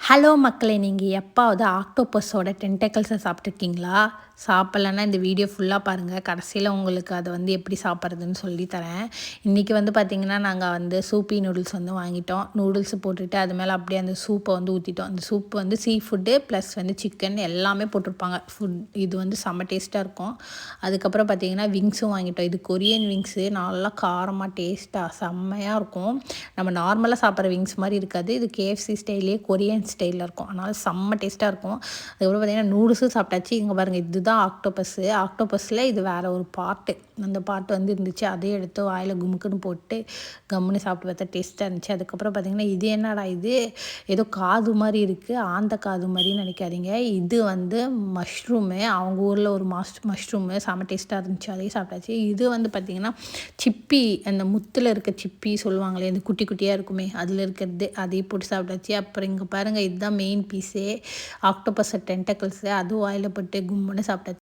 Hello மக்களே, நீங்கள் எப்பாவது ஆக்டோபஸோட டென்டக்கிள்ஸை சாப்பிட்ருக்கீங்களா? சாப்பிட்லன்னா இந்த வீடியோ ஃபுல்லாக பாருங்கள். கடைசியில் உங்களுக்கு அதை எப்படி சாப்பிட்றதுன்னு சொல்லி தரேன். இன்றைக்கி பார்த்திங்கன்னா நாங்கள் சூப்பி நூடுல்ஸ் வாங்கிட்டோம். நூடுல்ஸ் போட்டுட்டு அது மேலே அப்படியே அந்த சூப்பை ஊற்றிட்டோம். அந்த சூப் சீ ஃபுட்டு ப்ளஸ் சிக்கன் எல்லாமே போட்டிருப்பாங்க. இது செம்ம டேஸ்ட்டாக இருக்கும். அதுக்கப்புறம் பார்த்திங்கன்னா விங்ஸும் வாங்கிட்டோம். இது கொரியன் விங்ஸு, நல்லா காரமாக டேஸ்ட்டாக செம்மையாக இருக்கும். நம்ம நார்மலாக சாப்பிட்ற விங்ஸ் மாதிரி இருக்காது. இது கேஎஃப்சி ஸ்டைலே கொரியன் ஸ்டைலில் இருக்கும். அதனால் செம்ம டேஸ்ட்டாக இருக்கும். அதுக்கப்புறம் பார்த்திங்கன்னா நூடுல்ஸும் சாப்பிட்டாச்சு. இங்கே பாருங்கள், இதுதான் ஆக்டோபஸ்ஸு. ஆக்டோபஸில் இது வேறு ஒரு பார்ட்டு. அந்த பார்ட்டு இருந்துச்சு. அதையும் எடுத்து வாயில் குமுக்குன்னு போட்டு கம்முன்னு சாப்பிட்டு பார்த்தா டேஸ்ட்டாக இருந்துச்சு. அதுக்கப்புறம் பார்த்திங்கன்னா இது என்னடா இது ஏதோ காது மாதிரி இருக்குது, ஆந்த காது மாதிரின்னு நினைக்காதீங்க. இது மஷ்ரூமு. அவங்க ஊரில் ஒரு மஷ்ரூமு செம்ம டேஸ்ட்டாக இருந்துச்சு. அதையும் சாப்பிட்டாச்சு. இது பார்த்திங்கன்னா சிப்பி, அந்த முத்தில் இருக்க சிப்பி சொல்லுவாங்களே, அந்த குட்டி குட்டியாக இருக்குமே, அதில் இருக்கிறது, அதையும் போட்டு சாப்பிட்டாச்சு. அப்புறம் இங்கே பாருங்கள், இதுதான் மெயின் பீஸே, ஆக்டோபஸ் டென்டக்கிள்ஸு. அதுவும் வாயில் போட்டு கும்முன்னு சாப்பிட்டாச்சு.